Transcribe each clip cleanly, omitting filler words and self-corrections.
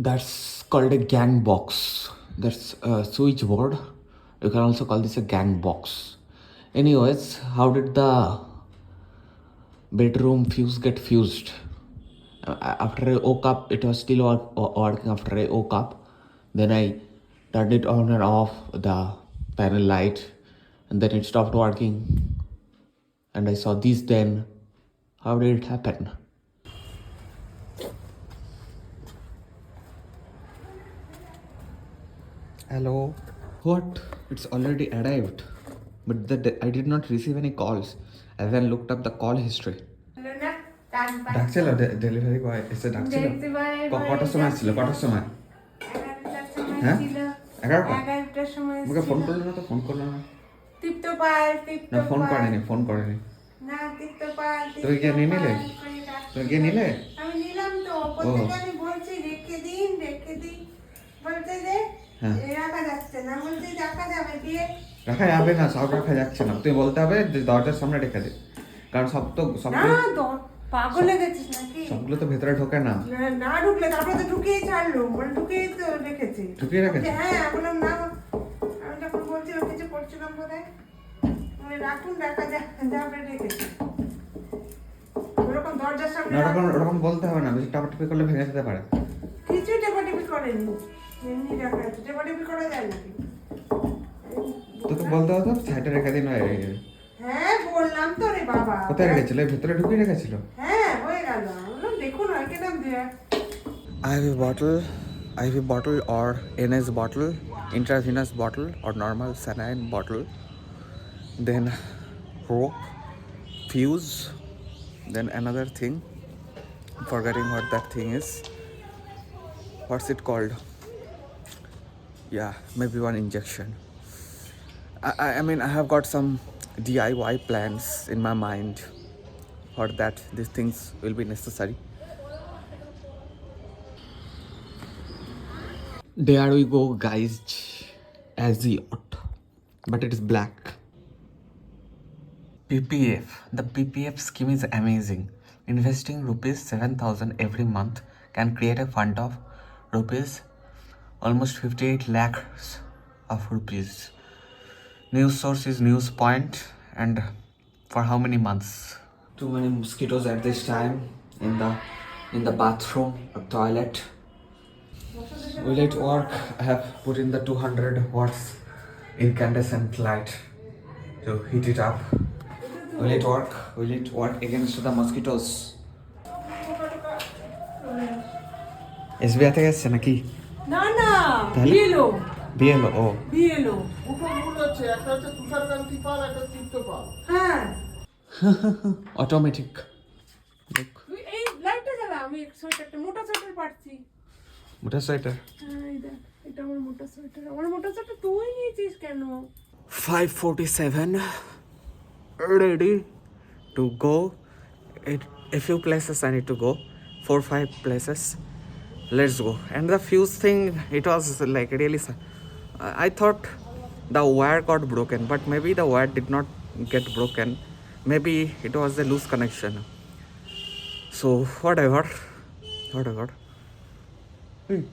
That's called a gang box. That's a switchboard. You can also call this a gang box. Anyways, how did the bedroom fuse get fused? After I woke up, it was still working after I woke up. Then I turned it on and off the panel light, and then it stopped working. And I saw this then. How did it happen? Hello. What? It's already arrived. But I did not receive any calls. I then looked up the call history. ডাকছিল delivery boy এসে ডাকছিল কটার সময় আসছিল কটার সময় হ্যাঁ 11টার সময় আমাকে ফোন করলো না তো ফোন করলো না না ফোন করেনি তুমি গিয়ে নিয়ে নিলে তুমি গিয়ে নিলে আমি নিলাম তো আমি বলছি রেখে দিন বলতে যে রাখা যাচ্ছে না বলতে রাখা যাবে দিয়ে রাখা যাবে না সব রাখা যাচ্ছে না তুমি বলতে হবে যে দরজার সামনে রেখে দে কারণ সব পাগল হয়ে গেছিস নাকি সবগুলো তো ভেতরে ঢোকে না না ঢুকলে তারপরে তো ঢুকিয়ে ছাড়লো মানে ঢুকিয়ে তো রেখেছে ঢুকিয়ে রেখেছে হ্যাঁ বললাম না আমি যখন বলছিলাম কিছু করছিলাম বোধহয় মানে রাখুন রাখা যাবে রেখেছে ওরকম দরজার সামনে ওরকম বলতে হবে না বেশি টাপাটাপি করলে ভেঙে যেতে পারে কিছু টাপাটাপি করেনি এমনি রাখা আছে টাপাটাপি করা যায় নাকি তোকে বলতে হতো সাইডে রেখে দিন হয়ে গেছে হ্যাঁ বললাম তো রে বাবা কোথায় রেখেছিল ভিতরে ঢুকিয়ে রেখেছিল হ্যাঁ হয়ে গেল বললাম দেখুন আর কেন দেয়া IV bottle or NS bottle, intravenous bottle or normal saline bottle, then rope, fuse, then another thing, I'm forgetting what that thing is. What's it called? Yeah, maybe one injection. I mean, I have got some DIY plans in my mind for that these things will be necessary. There we go, guys, as the yacht, but it is black. PPF. The PPF scheme is amazing. Investing rupees 7,000 every month can create a fund of rupees almost 58 lakhs of rupees. News source is News Point, and for how many months? Too many mosquitoes at this time in the bathroom or toilet. Will it work? I have put in the 200 watts incandescent light to heat it up. Will it work? Will it work against the mosquitoes? SBI থেকে আসছে নাকি? না না BLO ও BLO দুটো rule আছে একটা হচ্ছে তুষারকান্তি পাল একটা চিত্ত পাল হ্যাঁ অটোমেটিক দেখ এই লাইটটা জ্বালা আমি সোয়েটারটা মোটা সোয়েটার পাচ্ছি মোটা সোয়েটার হ্যাঁ এটা আমার মোটা সোয়েটার তুই নিয়েছিস কেন 5:47 ready to go a few places I need to go 4-5 places. Let's go. And the fuse thing, it was like really I thought the wire got broken, but maybe the wire did not get broken. Maybe it was a loose connection. So whatever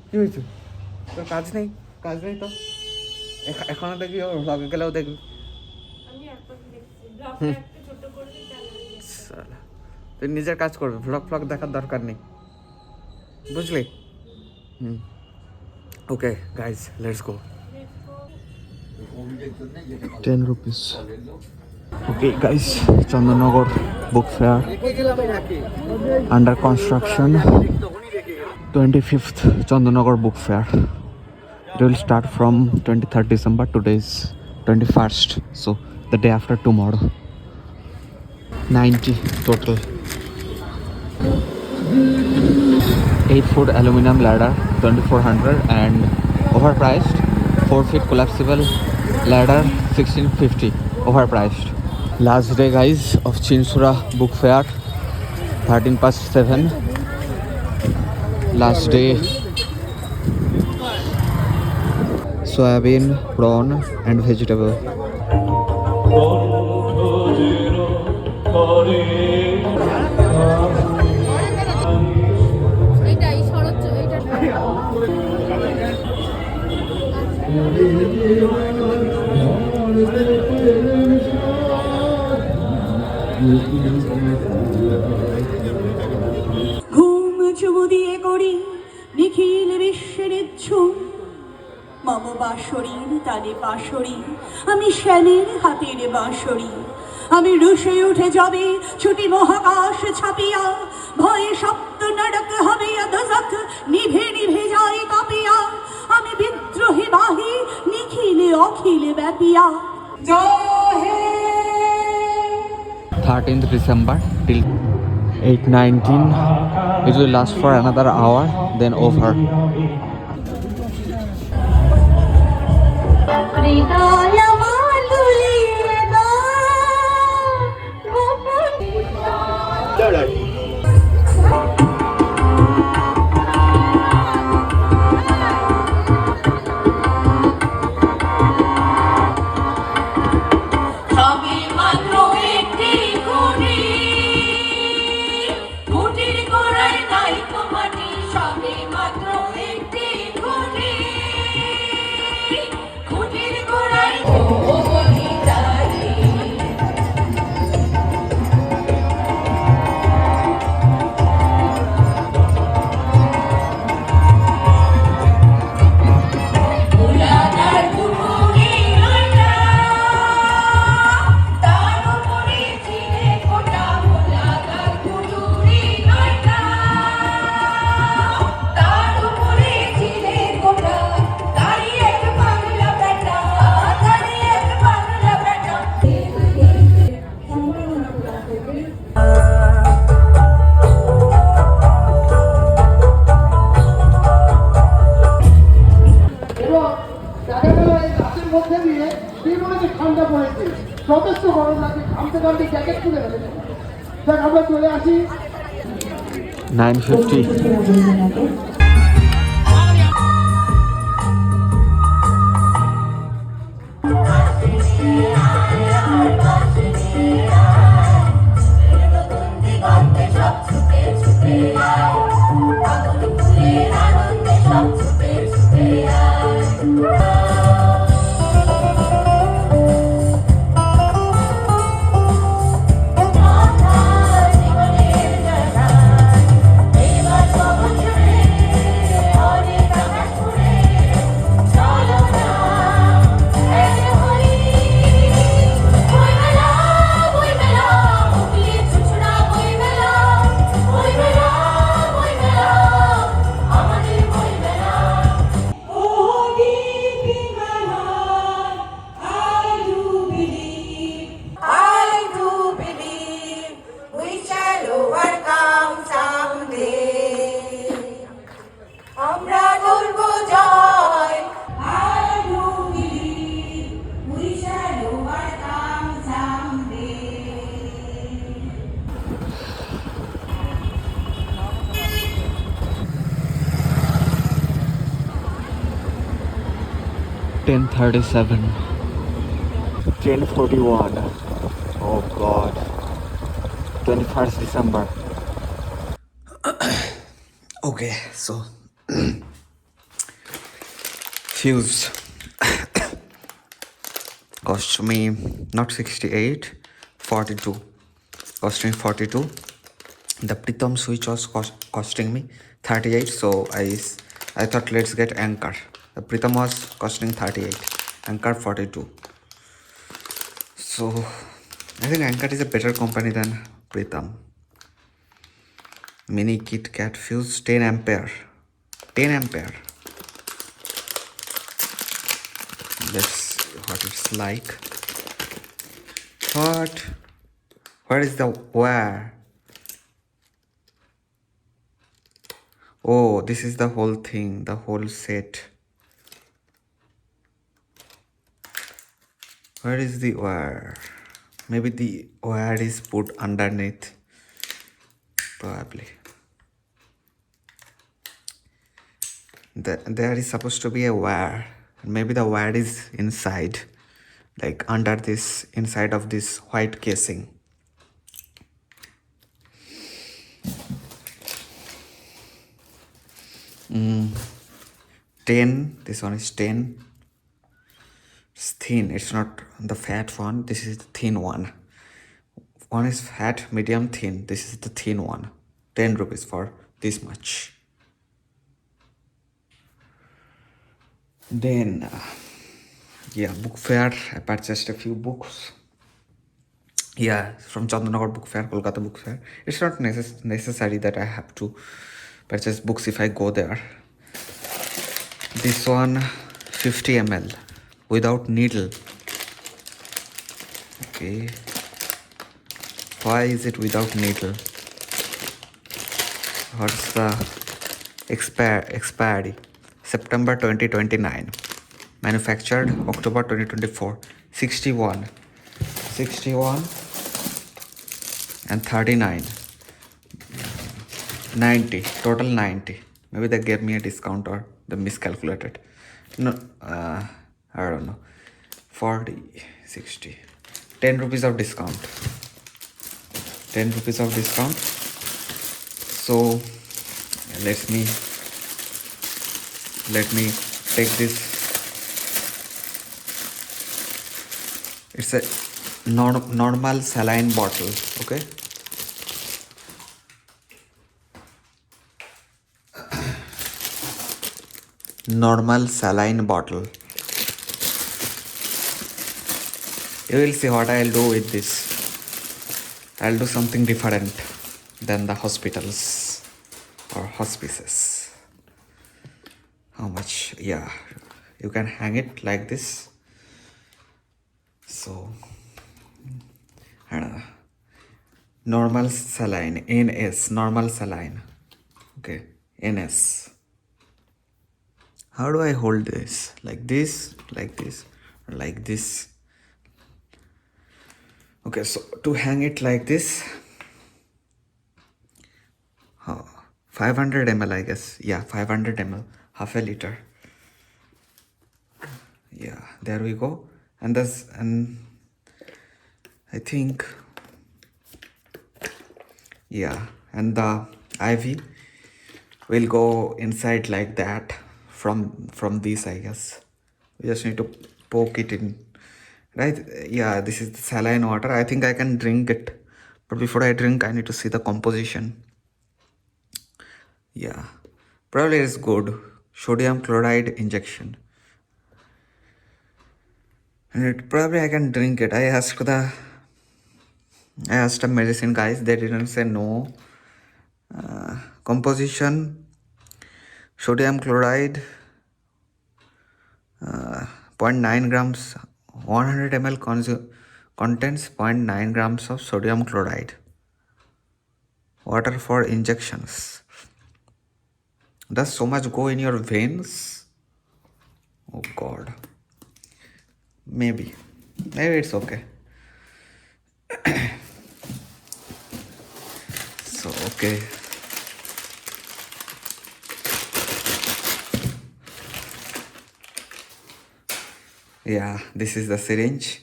কি হয়েছে তোর কাজ নেই তো এখনো দেখবি ব্লগে গেলেও দেখবি তুই নিজের কাজ করবি ভ্লগ দেখার দরকার নেই বুঝলি Okay guys, let's go. 10 rupees. Okay guys, Chandanagar book fair under construction. 25th Chandanagar book fair. It will start from 23rd December. Today is 21st, so the day after tomorrow. 90 total. 8-foot aluminum ladder 2400 and overpriced. 4-feet collapsible ladder 1650 overpriced. Last day guys of Chinsura book fair 7:13. Last day. Soybean, prawn and vegetable. ঘুম চুমু দিয়ে করি নিখিল বিশ্বের ঝুম মম বাঁশরীর তালে বাঁশরী আমি শ্যালের হাতের বাঁশরী আমি রুশে উঠে যাবে ছুটি মহাকাশ ছাপিয়া ভয়ে সপ্ত নরক হবে দোজখ নিভে নিভে যায় কাঁপিয়া আমি বিদ্রোহী বাহি নিখিলে অখিলে ব্যাপিয়া জয় হে 13th December till 8:19. It will last for another hour, then over. হৃদয় মাতুলিয়ে দাও গোপন সবে মাত্র একটি খুঁটি খুঁটির গোড়ায় নাই তো মাটি সবে মাত্র একটি খুঁটি খুঁটির গোড়ায় ও বলিদানি ভোলানার কুমুরি লইলা তার উপরে ছিলে ফোটা ভোলানার কুমুরি লইলা তার উপরে ছিলে ফোটা তারি এক বাংলা বেটা তারি এক বাংলা বেটা এবং দেখা গেল এই রাতের মধ্যে দিয়ে যে ঠান্ডা পড়েছে যথেষ্ট গরম লাগে ঘামতে ঘামতে জ্যাকেট খুলে ফেলেছে দেখ আমরা চলে আসি 9:50. I do believe we shall overcome someday. আমরা করব জয় I do believe we shall overcome someday. 10:37. 10:41. Oh God. 21st December. Okay, so fuse cost me not 68, 42. Cost me 42. The Pritam switch was costing me 38, so I thought let's get Anchor. The Pritam was costing 38, Anchor 42. So I think Anchor is a better company than Pritam. Mini Kit Kat fuse 10 ampere. 10 ampere. Let's see what it's like. What? Where is the wire? Oh, this is the whole thing, the whole set. Where is the wire? Maybe the wire is put underneath. Probably. There is supposed to be a wire. Maybe the wire is inside, like under this, inside of this white casing. 10. This one is 10. It's thin. It's not the fat one. This is the thin one. One is fat, medium, thin. This is the thin one. 10 rupees for this much. Then, yeah, book fair. I purchased a few books. Yeah, from Chandanagar Book Fair, Kolkata Book Fair. It's not necessary that I have to purchase books if I go there. This one, 50 ml, without needle. Okay. Why is it without needle? What's the expiry? September 2029. Manufactured October 2024. 61 and 39. 90. Total 90. Maybe they gave me a discount or they miscalculated. No, I don't know. 40, 60. 10 rupees of discount. 10 rupees of discount. So let me take this. It's a normal saline bottle. Okay. Normal saline bottle. You will see what I'll do with this. I'll do something different than the hospitals or hospices. How much? Yeah, you can hang it like this. So, normal saline, NS, normal saline. Okay, NS. How do I hold this? Like this, or like this? Okay, so to hang it like this, 500 ml, I guess. Yeah, 500 ml, half a liter. Yeah, there we go. And I think, yeah, and the IV will go inside like that from this, I guess. We just need to poke it in. Right? Yeah, this is the saline water. I think I can drink it. But before I drink, I need to see the composition. Yeah. Probably it's good. Sodium chloride injection. And probably I can drink it. I asked the medicine guys. They didn't say no. Composition. Sodium chloride. 0.9 grams. 100 ml contains 0.9 grams of sodium chloride. Water for injections. Does so much go in your veins? Oh God. Maybe it's okay. So, okay. Yeah, this is the syringe.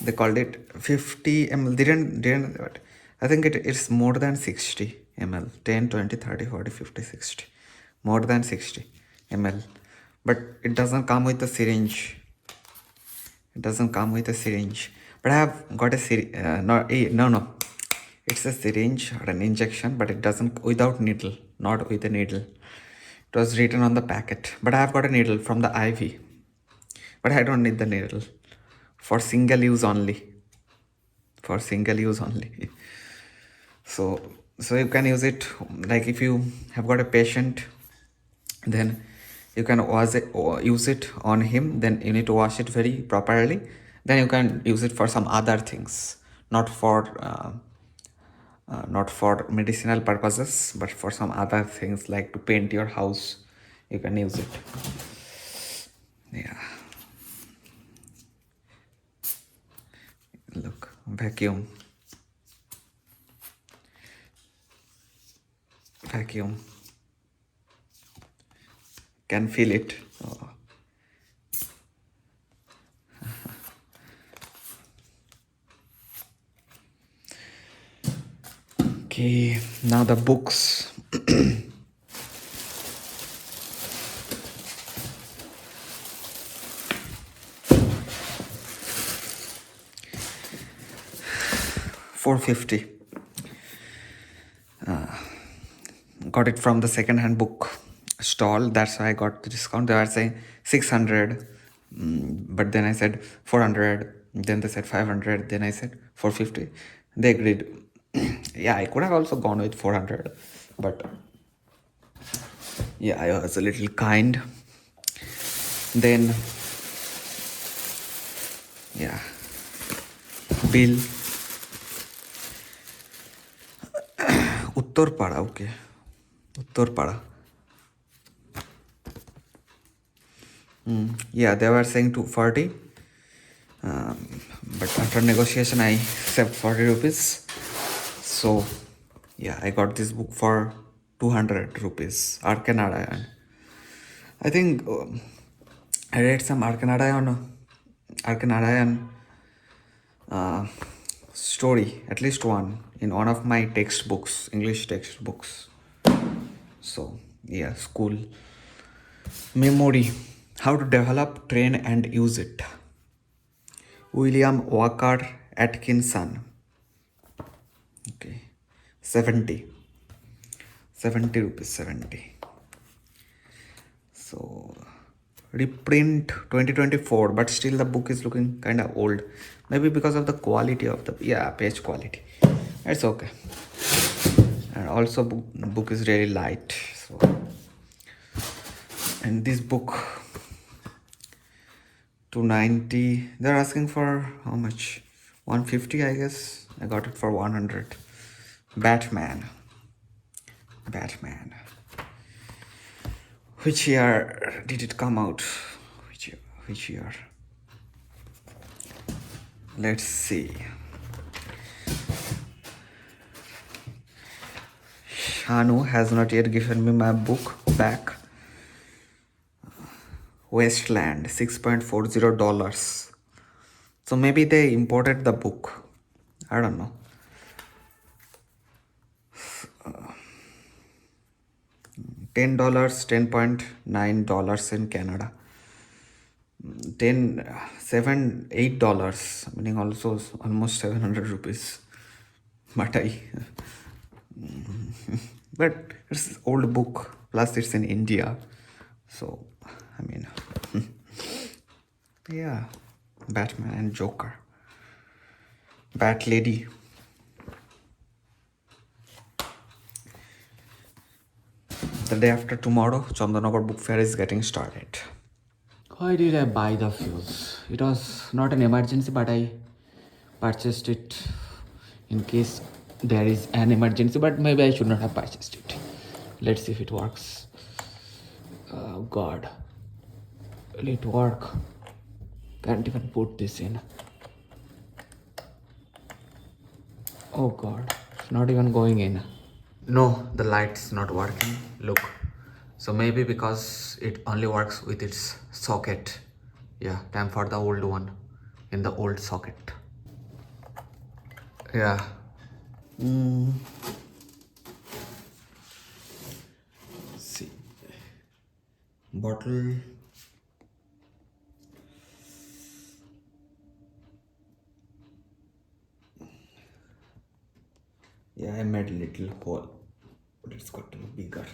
They called it 50 ml. Didn't. I think it's more than 60 ml. 10, 20, 30, 40, 50, 60. More than 60 ml. But it doesn't come with a syringe. But I have got a syringe. No. It's a syringe or an injection, but it doesn't, without needle. Not with a needle. It was written on the packet. But I have got a needle from the IV. But I don't need the needle. For single use only. So you can use it, like if you have got a patient, then you can use it on him. Then you need to wash it very properly. Then you can use it for some other things, not for medicinal purposes, but for some other things, like to paint your house. You can use it. Yeah. Look, vacuum. Can feel it. Oh. Okay, now the books. 450. Got it from the second hand book stall. That's why I got the discount. They were saying 600, but then I said 400. Then they said 500. Then I said 450. They agreed. Yeah, I could have also gone with 400, but yeah, I was a little kind. Then yeah, bill. Uttarpara, okay. Uttarpara. Yeah, they were saying 240. But after negotiation, I saved 40 rupees. So, yeah, I got this book for 200 rupees. Arkanarayan. I think I read some Arkanarayan story, at least one, in one of my textbooks, English textbooks. So, yeah, school memory. How to develop, train, and use it. William Walker Atkinson. Okay, 70 rupees, 70. So, reprint 2024, but still the book is looking kind of old. Maybe because of the quality of the page quality. It's okay. And also book is really light. So, and this book 290. They're asking for how much? 150, I guess. I got it for 100. Batman. Which year did it come out? Which year? Let's see. Shanu has not yet given me my book back. Wasteland, $6.40. So maybe they imported the book. I don't know. $10, $10.9 in Canada. $8, meaning also almost 700 rupees. But it's old book, plus it's in India. So, I mean, yeah, Batman and Joker. Bat Lady. The day after tomorrow, Chandanagar Book Fair is getting started. Why did I buy the fuse? It was not an emergency, but I purchased it in case there is an emergency, but maybe I should not have purchased it. Let's see if it works. Oh God. Will it work? Can't even put this in. Oh God, it's not even going in. No, the light's not working. Look. So maybe because it only works with its socket. Yeah, time for the old one in the old socket. Yeah. See. Bottle. Yeah, I made a little hole, but it's got to be bigger.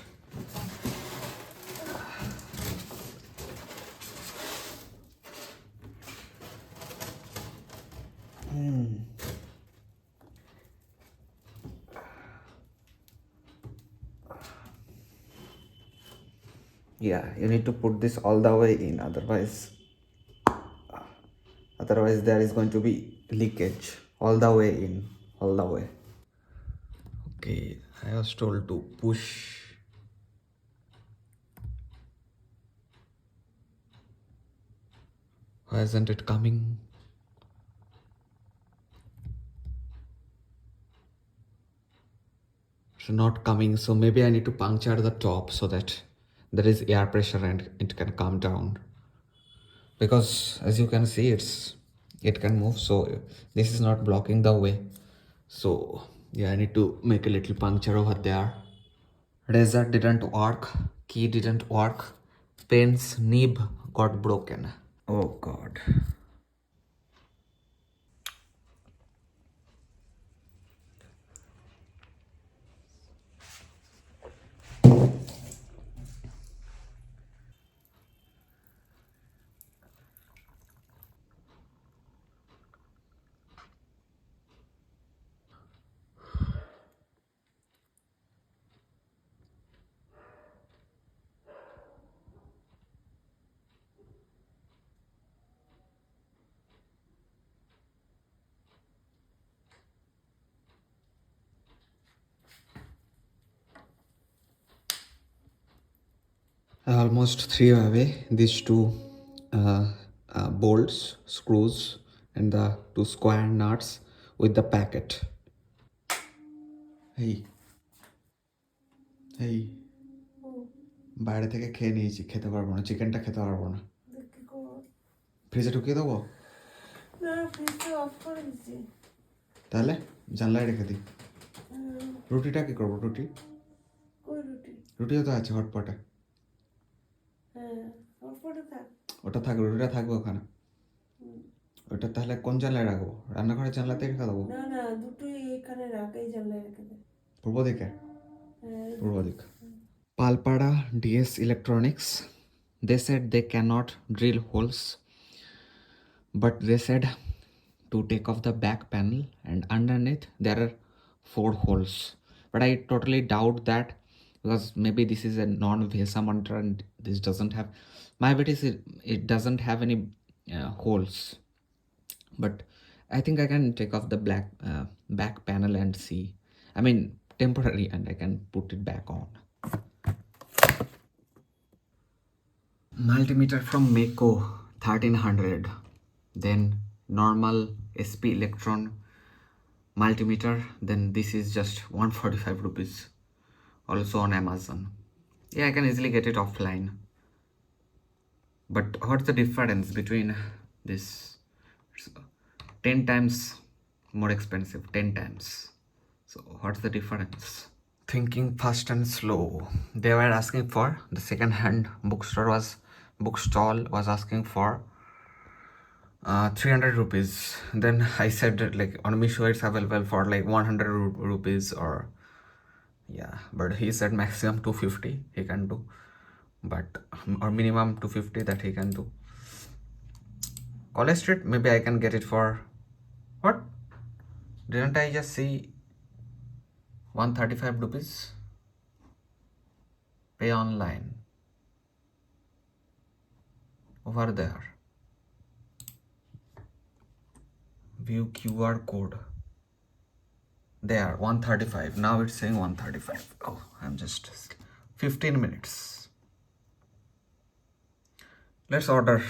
Yeah, you need to put this all the way in, otherwise there is going to be leakage. All the way in, all the way. Okay, I was told to push. Why isn't it coming? It's not coming, so maybe I need to puncture the top so that there is air pressure and it can come down. Because as you can see, it can move, so this is not blocking the way. So yeah, I need to make a little puncture over there. Razor didn't work, key didn't work, pen's nib got broken. Oh God. Almost 3 away. These two bolts, screws, and the 2 square nuts with the packet. Hey, hey. বাইরে থেকে খেয়ে নিয়েছি, খেতে পারবো না, চিকেনটা খেতে পারবো না। ফ্রিজে ঢুকিয়ে দেবো? তাহলে জানলায় রেখে দিই। রুটিটা কি করবো? রুটিও তো আছে হটপটে। ওটা থাকবে, রুটিটা থাকবে ওখানে। ওটা তাহলে কোন জানলায় রাখবো? রান্নাঘরের জানলাতে রেখে দেবো? না দুটোই এখানে রাখ, এই জানলায় রেখে দে। পূর্ব দিকে? পূর্ব দিক। Palpada DS Electronics. They said they cannot drill holes, but they said to take off the back panel and underneath there are 4 holes. But I totally doubt that, because maybe this is a non-VESA monitor and this doesn't have, my bet is it doesn't have any holes. But I think I can take off the back panel and see. I mean temporary, and I can put it back on. Multimeter from Meko 1300, then normal SP Electron multimeter, then this is just 145 rupees, also on Amazon. Yeah, I can easily get it offline. But what's the difference between this? It's 10 times more expensive, 10 times. So what's the difference? Thinking fast and slow. They were asking for, the second hand bookstall was asking for 300 rupees. Then I said that, like, on Misho it's available for like 100 rupees, or yeah, but he said maximum 250 he can do, but or minimum 250 that he can do. College Street, maybe I can get it for what? Didn't I just see 135 rupees? Pay online. Over there. View QR code. There, 135. Now it's saying 135. Oh, I'm just 15 minutes. Let's order.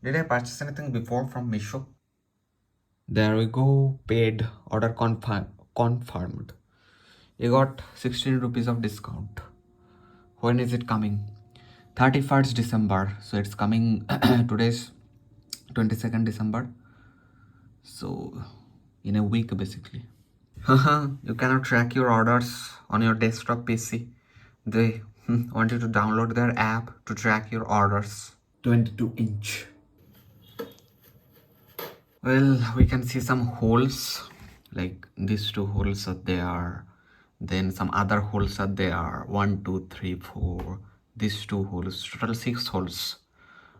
Did I purchase anything before from Misho? There we go. Paid. Order confirmed. You got 16 rupees of discount. When is it coming? 31st December. So it's coming. Today's 22nd December. So in a week basically. You cannot track your orders on your desktop PC. They want you to download their app to track your orders. 22 inch. Well, we can see some holes, like these 2 holes are there, then some other holes are there, 1 2 3 4, these 2 holes, total 6 holes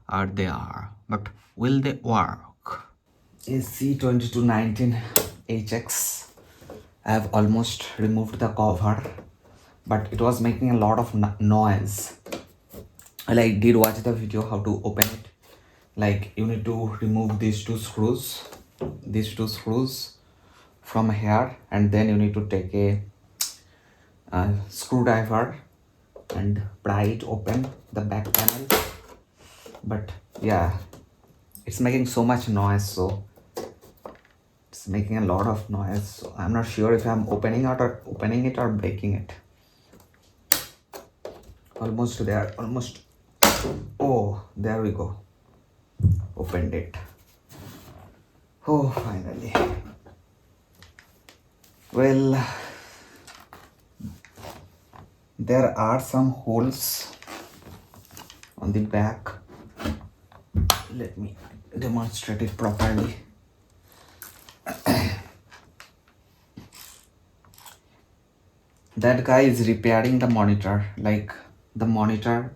are there. But will they work? AC2219HX. I have almost removed the cover, but it was making a lot of noise. I did watch the video how to open it. Like, you need to remove these 2 screws from here, and then you need to take a screwdriver and pry it open, the back panel. But yeah, it's making so much noise, so it's making a lot of noise, so I'm not sure if I'm opening it or breaking it. Almost there, almost. Oh, there we go. Opened it. Oh, finally. Well, there are some holes on the back. Let me demonstrate it properly. That guy is repairing the monitor. Like, the monitor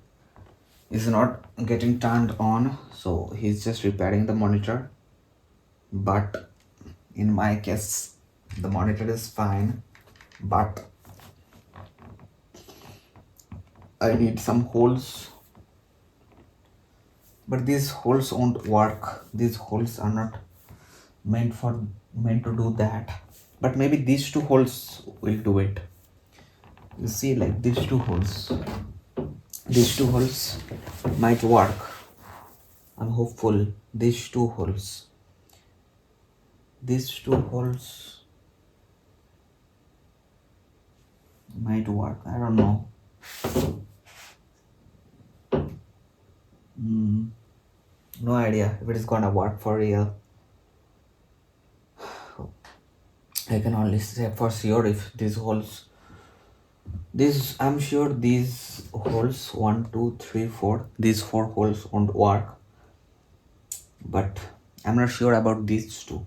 is not getting turned on, so he's just repairing the monitor. But in my case, the monitor is fine, but I need some holes. But these holes won't work. These holes are not meant to do that. But maybe these 2 holes will do it. You see, like these 2 holes. These two holes might work. I'm hopeful. These two holes might work. I don't know. No idea if it is gonna work for real. I can only say for sure if these holes. I'm sure these holes 1, 2, 3, 4. These 4 holes won't work. But I'm not sure about these two.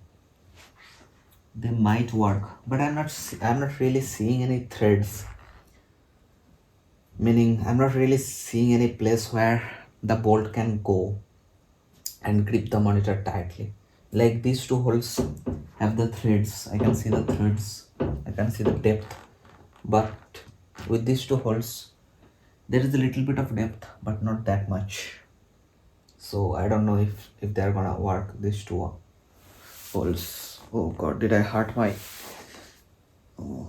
They might work, but I'm not really seeing any threads. Meaning I'm not really seeing any place where the bolt can go and grip the monitor tightly. Like these two holes have the threads. I can see the threads. I can see the depth. But with these two holes, there is a little bit of depth, but not that much. So I don't know if they're gonna work, these two holes. Oh god, did I hurt my... Oh.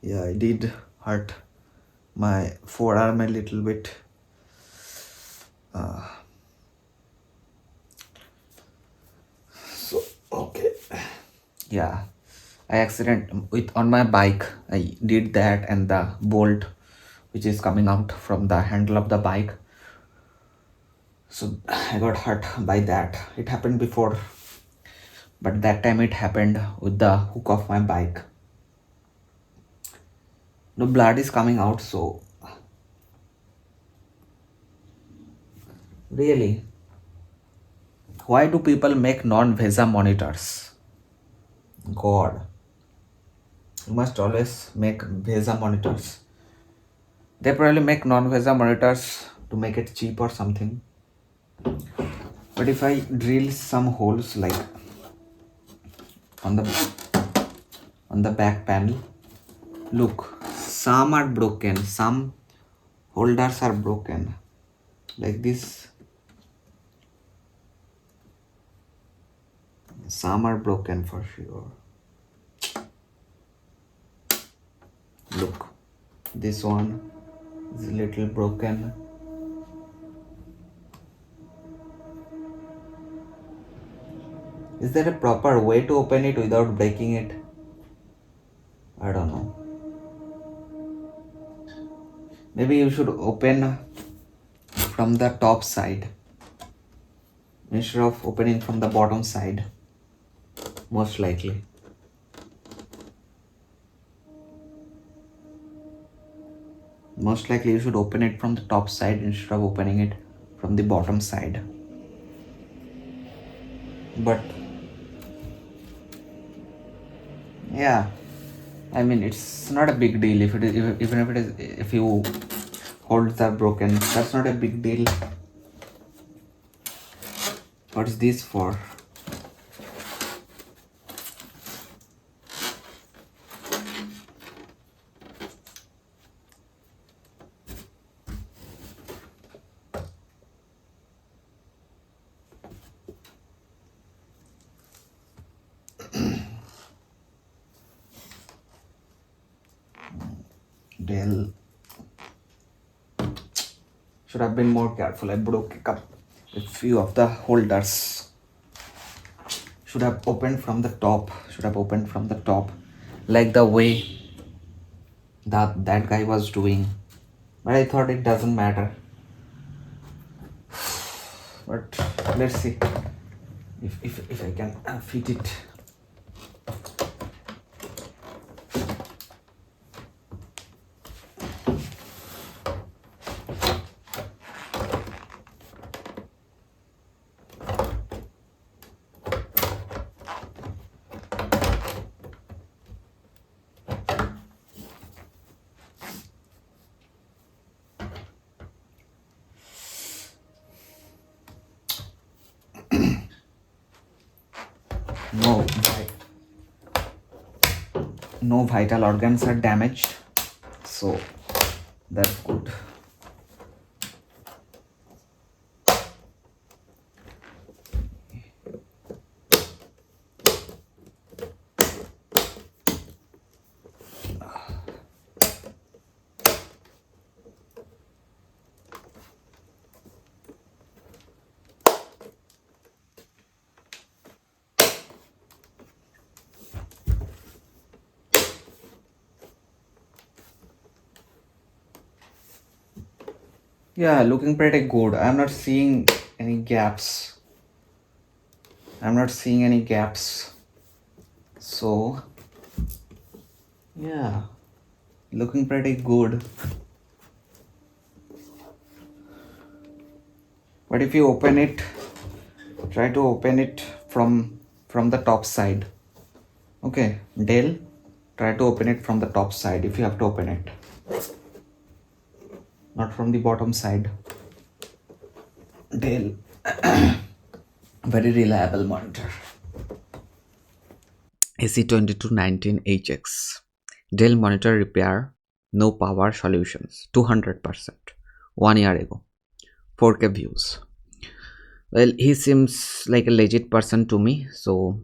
Yeah, I did hurt my forearm a little bit. So okay, yeah, on my bike I did that, and the bolt which is coming out from the handle of the bike, so I got hurt by that. It happened before, but that time it happened with the hook of my bike. No blood is coming out, so really, why do people make non-VESA monitors? God, you must always make VESA monitors. They probably make non-VESA monitors to make it cheap or something. But if I drill some holes like on the back panel, look, some are broken, some holders are broken, like this. Some are broken for sure. Look, this one is a little broken. Is there a proper way to open it without breaking it? I don't know. Maybe you should open from the top side instead of opening from the bottom side. Most likely. Most likely you should open it from the top side instead of opening it from the bottom side. But yeah, I mean, it's not a big deal if it is, even if it is, if you holds are broken, that's not a big deal. What is this for? Dell. Should have been more careful. I broke a few of the holders. Should have opened from the top. Like the way that guy was doing. But I thought it doesn't matter. But let's see if I can fit it. No vital organs are damaged, so that's good. Yeah, looking pretty good. I'm not seeing any gaps. So yeah, looking pretty good. But if you open it, try to open it from the top side. Okay, Dale, try to open it from the top side if you have to open it, not from the bottom side. Dale, very reliable monitor. AC2219HX. Dell monitor repair, no power solutions, 200%. 1 year ago. 4K views. Well, he seems like a legit person to me. So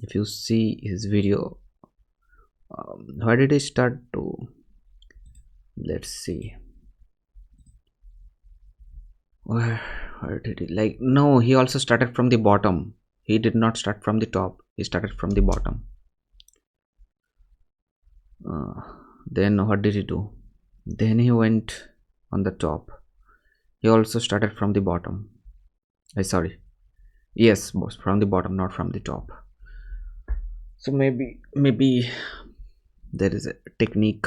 if you see his video, where did he start to? Let's see. Where did he? Like, no, he also started from the bottom. He did not start from the top. He started from the bottom. Then what did he do? Then he went on the top. He also started from the bottom. Sorry. Yes, boss, from the bottom, not from the top. So maybe there is a technique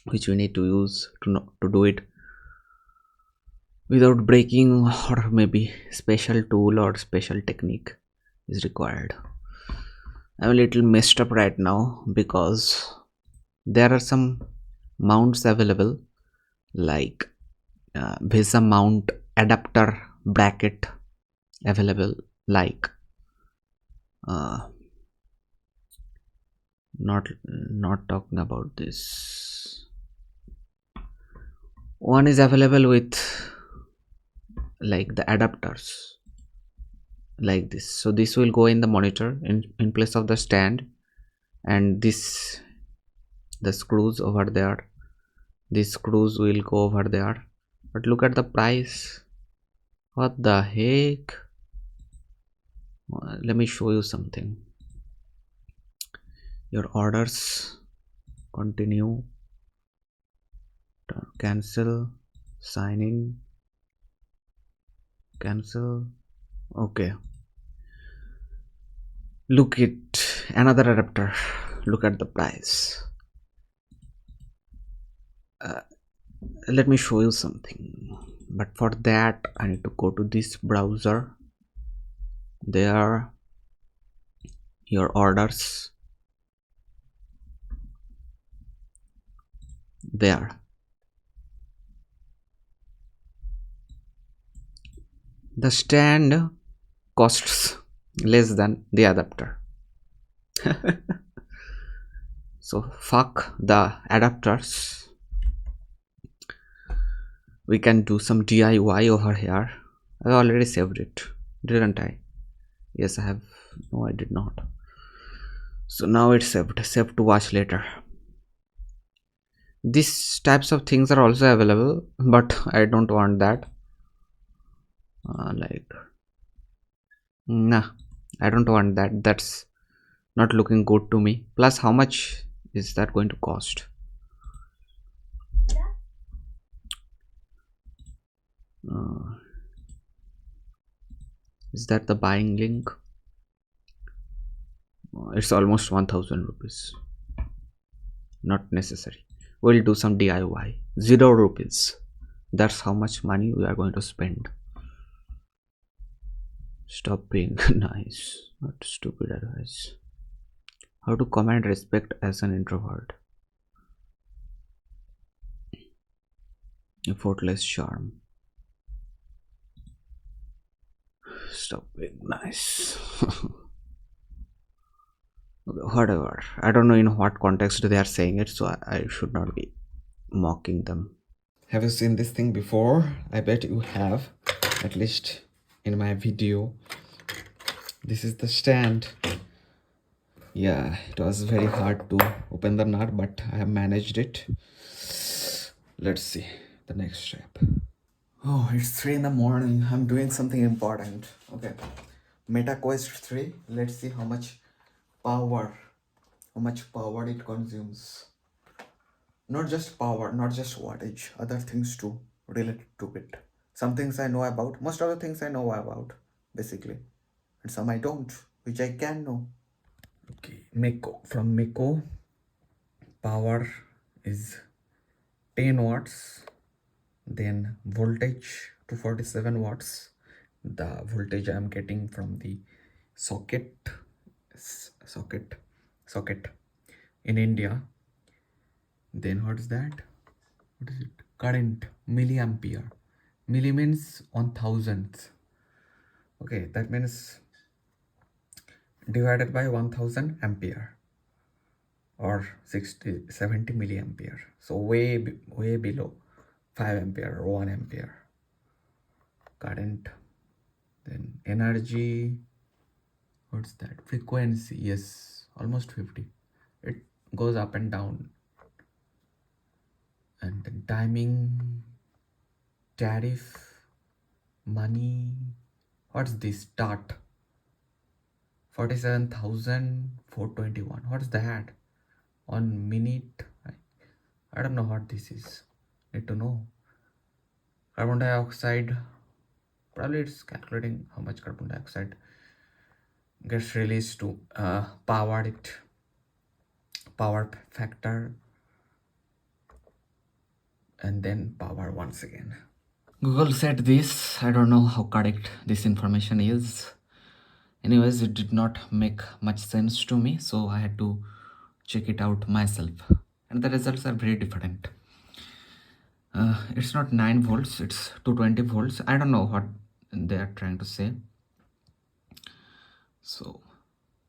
which we need to use to do it without breaking, or maybe special tool or special technique is required. I'm a little messed up right now because there are some mounts available, like VESA mount adapter bracket available, like not talking about this. One is available with like the adapters like this, so this will go in the monitor in place of the stand, and this, the screws over there, these screws will go over there. But look at the price. What the heck? Let me show you something. Your orders, continue, cancel, sign in, cancel. Okay, look at another adapter. Look at the price. Let me show you something, but for that I need to go to this browser. There, your orders, there. The stand costs less than the adapter. So fuck the adapters. We can do some DIY over here. I already saved it, didn't I? Yes, I have. No, I did not. So now it's saved to watch later. These types of things are also available, but I don't want that. Like, nah, I don't want that. That's not looking good to me. Plus, how much is that going to cost? Is that the buying link? It's almost 1000 rupees. Not necessary. We'll do some DIY. 0 rupees. That's how much money we are going to spend. Stop being nice. Not stupid advice. How to command respect as an introvert. Effortless charm. Stop being nice. Whatever. I don't know in what context they are saying it, so I should not be mocking them. Have you seen this thing before? I bet you have, at least in my video. This is the stand. Yeah, it was very hard to open the nut, but I have managed it. Let's see the next step. Oh, it's 3 in the morning. I'm doing something important. Okay, MetaQuest 3. Let's see how much power it consumes. Not just power, not just wattage, other things too. related to it. Some things I know about, most of the things I know about, basically. And some I don't, which I can know. Okay, Meko. From Meko, power is 10 watts, then voltage 247 watts. The voltage I am getting from the socket in India. Then what is that? What is it? Current, milliampere. Milli means 1000. Okay, that means divided by 1000 ampere or 70 milliampere. So way below 5 ampere or 1 ampere. Current. Then energy. What's that? Frequency. Yes, almost 50. It goes up and down. And then timing, tariff, money. What's this? Start 47,421. What's that? 1 minute. I don't know what this is. Need to know. Carbon dioxide. Probably it's calculating how much carbon dioxide gets released to power it. Power factor. And then power once again. Google said this. I don't know how correct this information is. Anyways, it did not make much sense to me, so I had to check it out myself. And the results are very different. It's not 9 volts, it's 220 volts. I don't know what they are trying to say. So,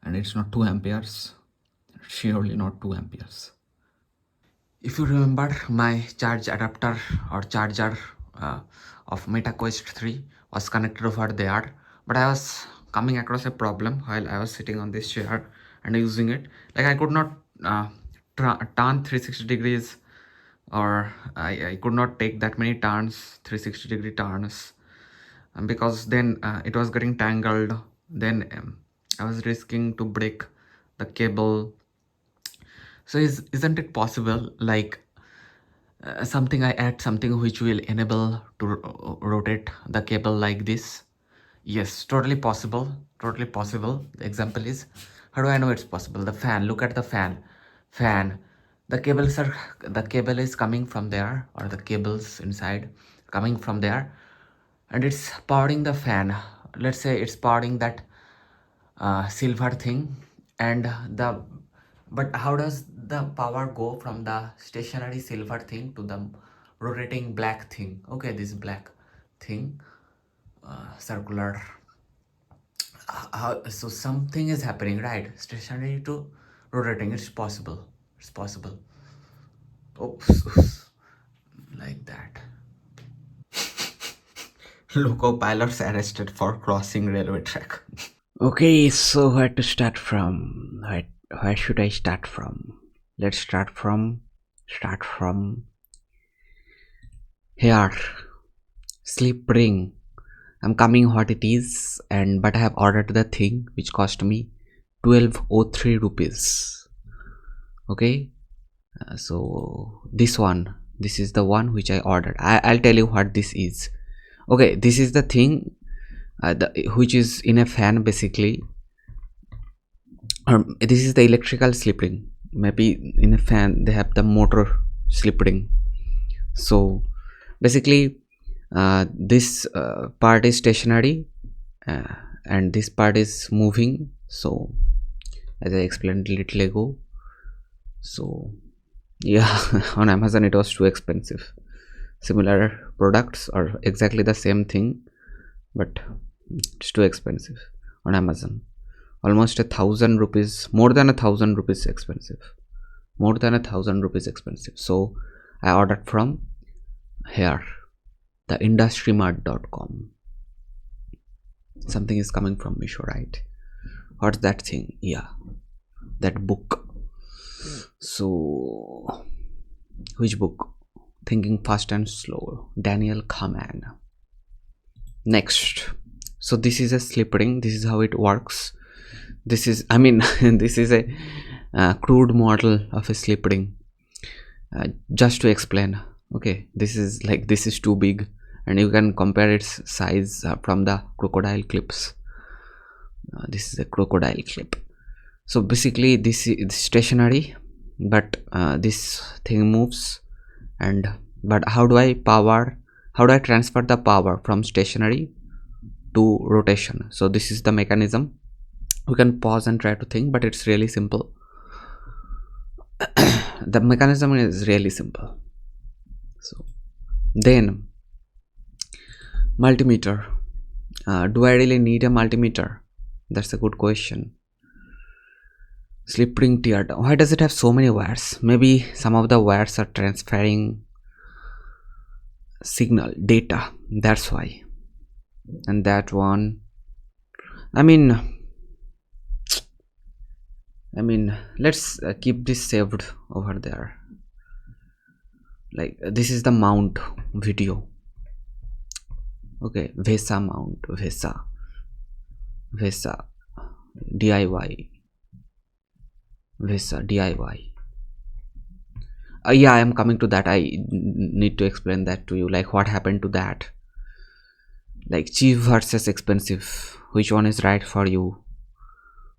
and it's not 2 amperes. Surely not 2 amperes. If you remember, my charge adapter or charger of MetaQuest 3 was connected over there, but I was coming across a problem while I was sitting on this chair and using it. Like I could not turn 360 degrees, or I could not take that many turns, 360 degree turns, because then it was getting tangled. Then I was risking to break the cable. So isn't it possible, like something I add something which will enable to rotate the cable like this? Yes, totally possible. Totally possible. The example is, how do I know it's possible? The fan. Look at the fan. The cable is coming from there, or the cables inside coming from there, and it's powering the fan. Let's say it's powering that silver thing, and but how does the power go from the stationary silver thing to the rotating black thing? Okay, this black thing, circular. So something is happening, right? Stationary to rotating. It's possible. Oops. Like that. Loco pilots arrested for crossing railway track. Okay, so where to start from? Where should I start from? Let's start from here. Sleep ring. I'm coming what it is, but I have ordered the thing which cost me 1203 rupees. Okay, so this is the one which I ordered. I'll tell you what this is. Okay, this is the thing which is in a fan basically. This is the electrical slip ring. Maybe in a fan they have the motor slip ring. So basically this part is stationary and this part is moving. So as I explained a little ago, so yeah, on Amazon it was too expensive. Similar products or exactly the same thing, but it's too expensive on Amazon. Almost 1,000 rupees, more than 1,000 rupees expensive. So I ordered from here, the industrymart.com. Something is coming from Misho, right? What's that thing? Yeah, that book. So which book? Thinking Fast and Slow, Daniel Kahneman. Next, so this is a slip ring. This is how it works. This is, I mean, this is a crude model of a slip ring. Just to explain, Okay, this is too big, and you can compare its size from the crocodile clips. This is a crocodile clip. So basically this is stationary, but this thing moves. And but how do I transfer the power from stationary to rotation? So this is the mechanism. We can pause and try to think, but it's really simple. The mechanism is really simple. So then, multimeter. Do I really need a multimeter? That's a good question. Slip ring teardown. Why does it have so many wires? Maybe some of the wires are transferring signal data, that's why. And that one, I mean let's keep this saved over there. Like this is the mount video. Okay, VESA mount, VESA DIY, VESA DIY. Yeah, I am coming to that. I need to explain that to you, like what happened to that. Like cheap versus expensive, which one is right for you?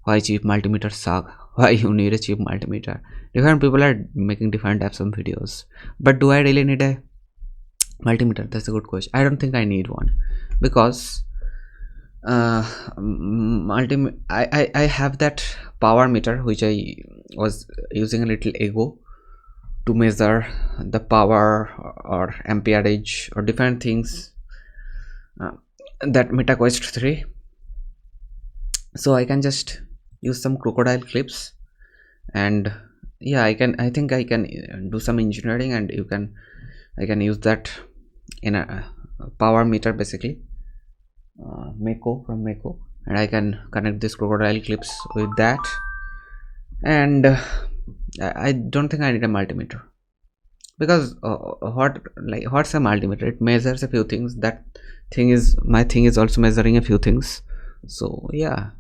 Why cheap multimeter suck? Why you need a cheap multimeter? Different people are making different types of videos, but do I really need a multimeter? That's a good question. I don't think I need one, because I have that power meter which I was using a little ago to measure the power or amperage or different things, that MetaQuest 3. So I can just use some crocodile clips, and yeah, I think I can do some engineering, and I can use that in a power meter, basically Meko, from Meko, and I can connect this crocodile clips with that. And I don't think I need a multimeter, because what's a multimeter? It measures a few things. That thing is, my thing is also measuring a few things. So yeah,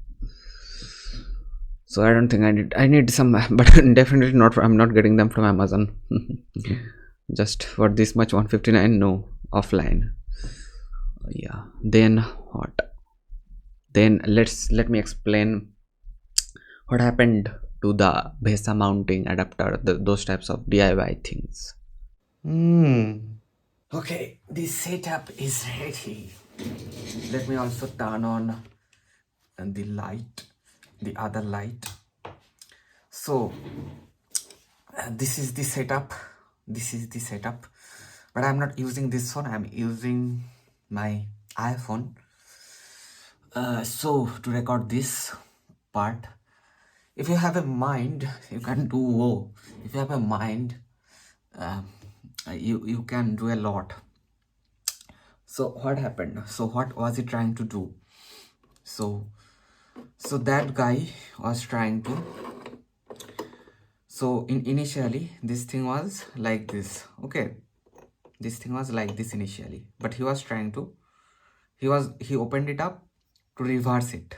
so I don't think I need some, but definitely not. I'm not getting them from Amazon. Just for this much, 159, no, offline. Yeah, then what? Then let me explain what happened to the VESA mounting adapter, those types of DIY things. Okay, this setup is ready. Let me also turn on the light, the other light. So this is the setup. But I'm not using this phone, I'm using my iPhone. So to record this part, if you have a mind, you can do. If you have a mind, you can do a lot. So what happened? So what was he trying to do? So that guy was trying to. So initially this thing was like this. Okay, this thing was like this initially, but he was trying to. He opened it up to reverse it.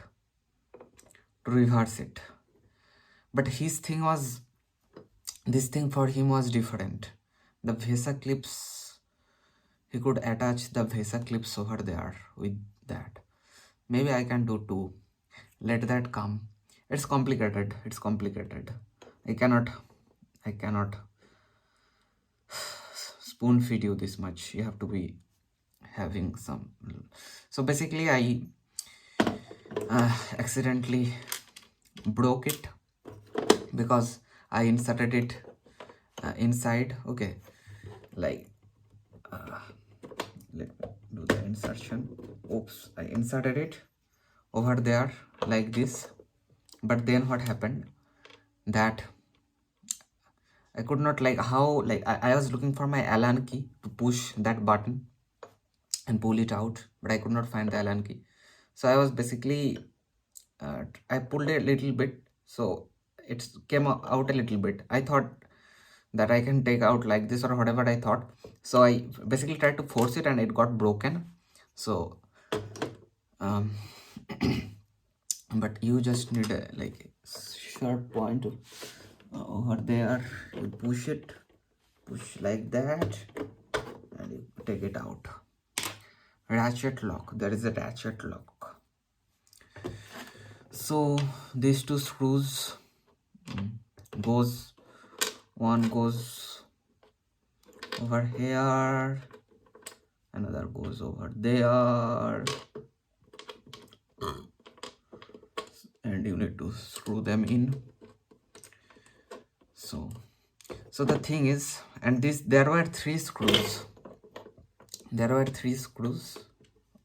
But his thing was, this thing for him was different. The VESA clips, he could attach the VESA clips over there with that. Maybe I can do too. Let that come. It's complicated. I cannot spoon feed you this much. You have to be having some. So basically I accidentally broke it because I inserted it inside. Okay, like let me do the insertion. Oops, I inserted it over there like this, but then what happened, that I could not, like how, like I was looking for my Allen key to push that button and pull it out, but I could not find the Allen key. So I was basically I pulled a little bit, so it came out a little bit. I thought that I can take out like this or whatever I thought. So I basically tried to force it and it got broken. So but you just need a like sharp point over there. You push like that, and you take it out. Ratchet lock. There is a ratchet lock. So these two screws one goes over here, another goes over there, and you need to screw them in. So the thing is, and there were three screws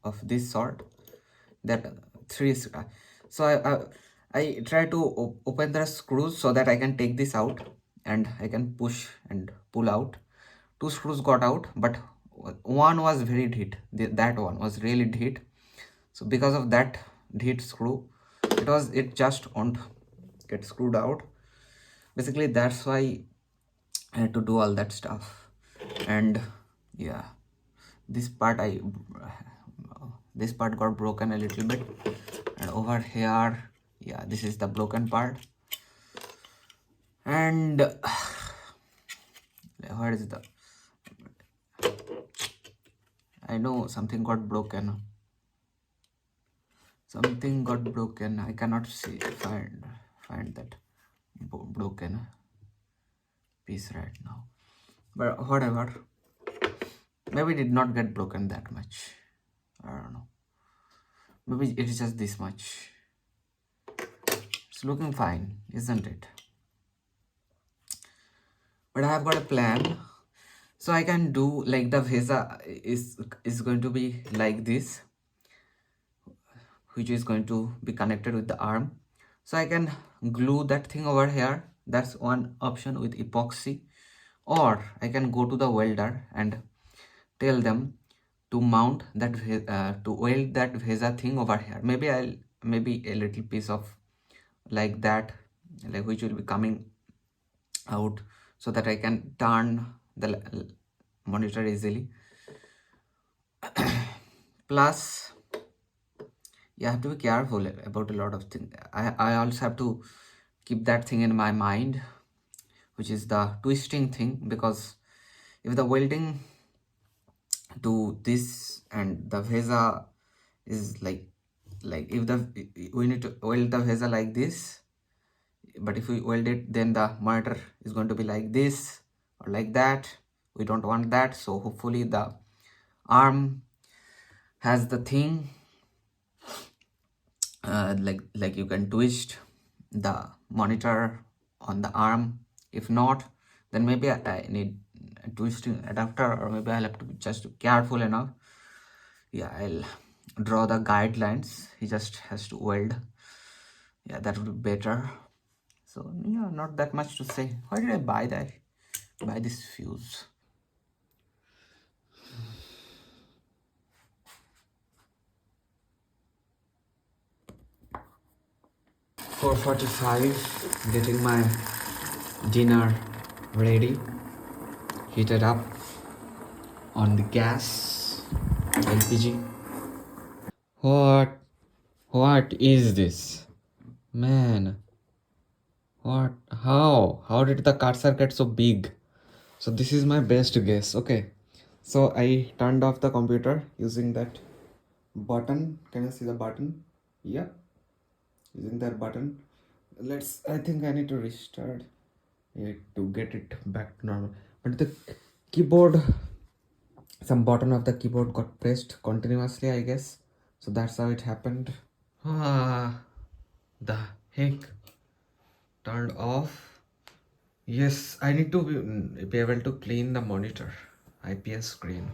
of this sort, that three. So I try to open the screws so that I can take this out and I can push and pull out. Two screws got out, but one was very deep. That one was really deep. So because of that deep screw, it just won't get screwed out. Basically, that's why I had to do all that stuff. And yeah, this part got broken a little bit, and over here, yeah, this is the broken part. And where is the, I know something got broken. I cannot find that broken piece right now, but whatever. Maybe it did not get broken that much. I don't know. Maybe it is just this much. It's looking fine, isn't it? But I have got a plan. So I can do like the VESA is going to be like this, which is going to be connected with the arm. So I can glue that thing over here. That's one option with epoxy. Or I can go to the welder and tell them to mount that to weld that VESA thing over here. Maybe a little piece of like that, like which will be coming out, so that I can turn the monitor easily. Plus, you have to be careful about a lot of things. I also have to keep that thing in my mind, which is the twisting thing, because if the welding to this and the VESA is like if we need to weld the VESA like this, but if we weld it, then the monitor is going to be like this or like that. We don't want that. So hopefully the arm has the thing like you can twist the monitor on the arm. If not, then maybe I need a twisting adapter, or maybe I'll have to be just careful enough. Yeah, I'll draw the guidelines. He just has to weld. Yeah, that would be better. So yeah, not that much to say. Why did I buy this fuse? $4:45, getting my dinner ready, heated up on the gas, LPG. What is this? Man, what? How did the cursor get so big? So this is my best guess. Okay, so I turned off the computer using that button. Can you see the button? Yeah, using that button. I think I need to restart it to get it back to normal. But the keyboard, some button of the keyboard got pressed continuously, I guess. So that's how it happened. The heck, turned off. Yes, I need to be able to clean the monitor, IPS screen.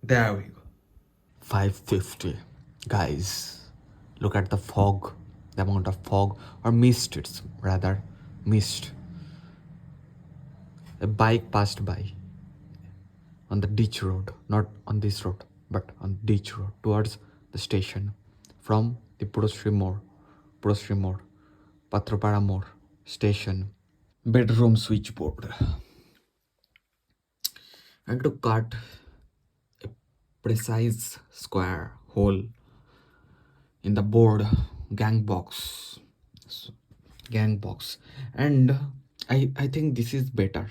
There we go. 5:50. Guys, look at the fog, the amount of fog, or mist, it's rather mist. A bike passed by on the ditch road, not on this road, but on ditch road towards the station from the Puroshree More, Patropara More station. Bedroom switchboard. I had to cut a precise square hole in the board gang box, and I think this is better.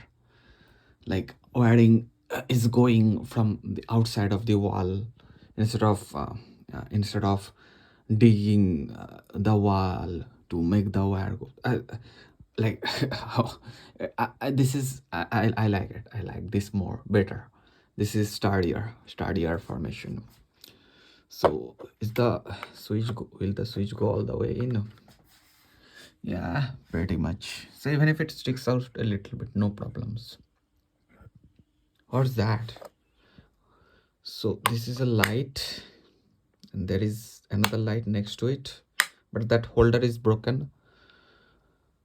Like wiring is going from the outside of the wall instead of digging the wall to make the wire go. Like how this is I like it. I like this more better. This is sturdier formation. So is the will the switch go all the way in? Yeah, pretty much. So even if it sticks out a little bit, no problems. What's that? So this is a light and there is another light next to it, but that holder is broken.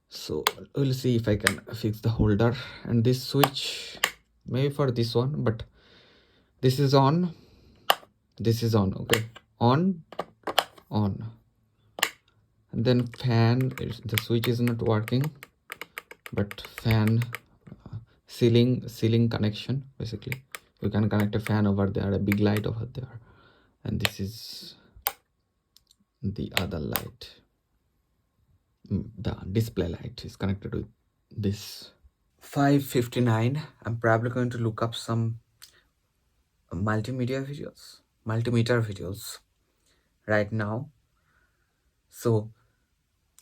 So we'll see if I can fix the holder. And this switch, maybe for this one, but this is on. This is on, okay. On. And then fan, the switch is not working, but fan ceiling connection, basically. You can connect a fan over there, a big light over there. And this is the other light. The display light is connected with this. 5:59. I'm probably going to look up some multimeter videos right now. So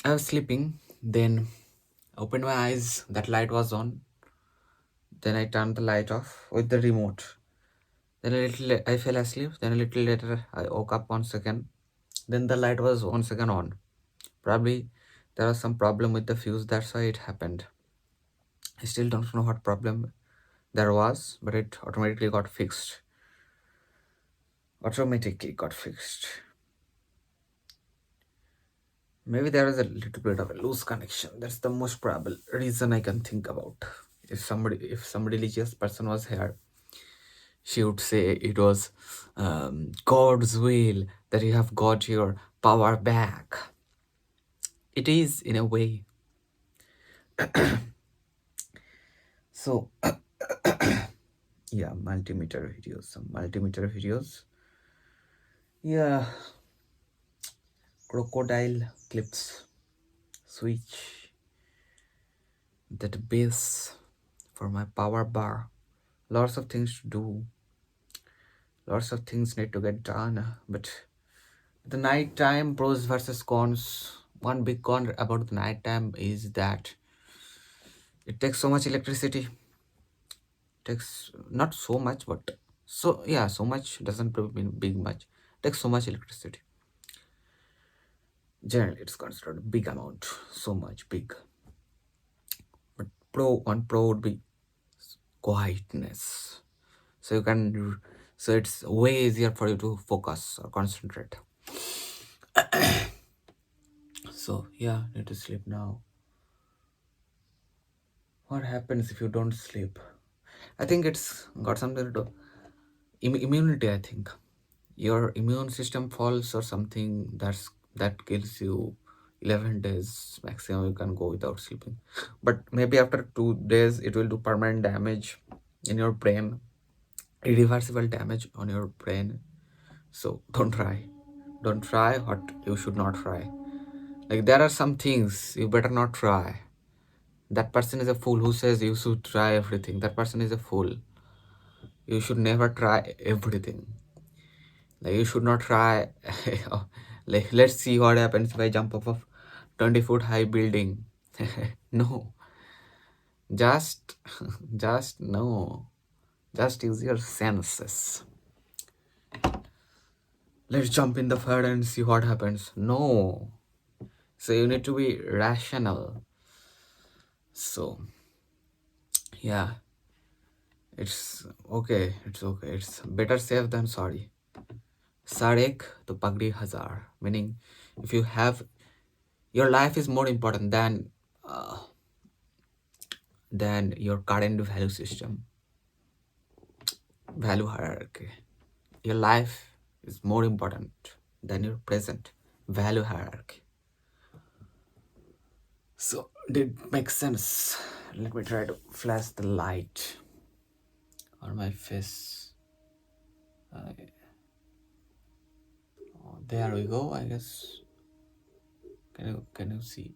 I was sleeping, then opened my eyes, that light was on. Then I turned the light off with the remote. Then I fell asleep. Then a little later I woke up once again. Then the light was once again on. Probably there was some problem with the fuse, that's why it happened. I still don't know what problem there was, but it automatically got fixed. Maybe there was a little bit of a loose connection. That's the most probable reason I can think about. If some religious person was here, she would say it was God's will that you have got your power back. It is in a way. So yeah, some multimeter videos. Yeah, crocodile clips, switch, that base for my power bar. Lots of things to do. Lots of things need to get done. But the nighttime pros versus cons. One big con about the nighttime is that it takes so much electricity. Takes not so much, but so much doesn't mean big much. Takes so much electricity. Generally, it's considered a big amount. So much big. But one pro would be quietness. So it's way easier for you to focus or concentrate. So yeah, need to sleep now. What happens if you don't sleep? I think it's got something to do immunity. I think your immune system falls or something that kills you 11 days maximum. You can go without sleeping, but maybe after 2 days it will do permanent damage in your brain, irreversible damage on your brain. So don't try what you should not try. Like, there are some things you better not try. That person is a fool who says you should try everything. That person is a fool. You should never try everything. Like, you should not try like, let's see what happens if I jump off of 20-foot high building. No. Just no. Just use your senses. Let's jump in the fire and see what happens. No. So you need to be rational. So yeah, it's okay. It's better safe than sorry. Sarek to Pagdi Hazar. Meaning, if you have, your life is more important than your current value system, value hierarchy. Your life is more important than your present value hierarchy. So, did it make sense? Let me try to flash the light on my face. There we go, I guess. Can you see?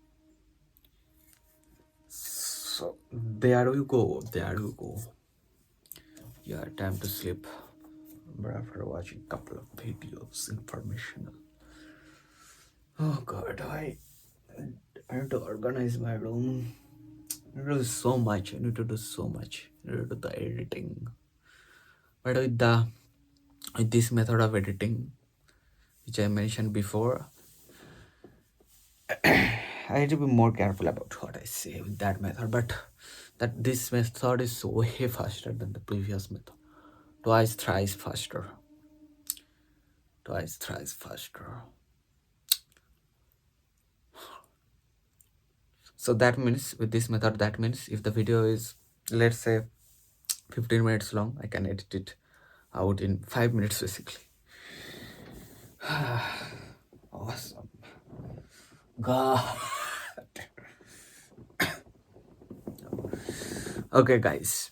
So there we go. Yeah, time to sleep. But after watching couple of videos, informational. Oh god, I need to organize my room. I need to do so much. I need to do so much. I need to do the editing. But with this method of editing, which I mentioned before, I need to be more careful about what I say with that method. But that this method is so way faster than the previous method. Twice, thrice faster. Twice, thrice faster. So that means with this method, that means if the video is, let's say, 15 minutes long, I can edit it out in 5 minutes basically. Awesome. God. Okay, guys.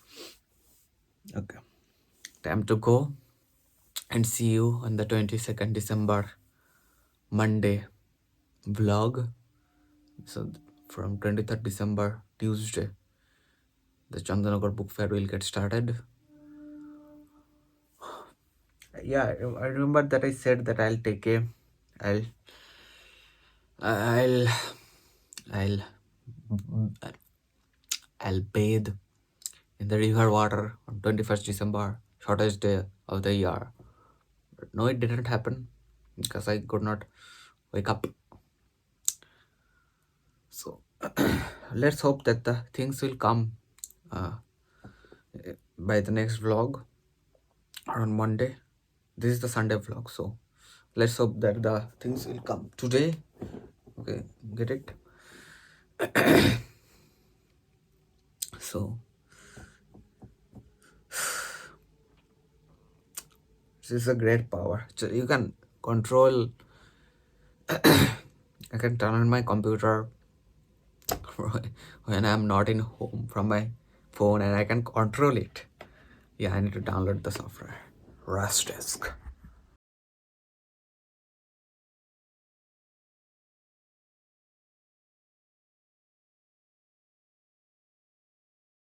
Okay. Time to go and see you on the 22nd December Monday vlog. So from 23rd December Tuesday, the Chandanagar book fair will get started. Yeah, I remember that I said that I'll bathe in the river water on 21st December, shortest day of the year. But no, it didn't happen because I could not wake up. So let's hope that the things will come by the next vlog or on Monday. This is the Sunday vlog, so let's hope that the things will come today. Okay, get it? So this is a great power. So you can control. I can turn on my computer when I'm not in home from my phone, and I can control it. Yeah, I need to download the software. Rust Desk.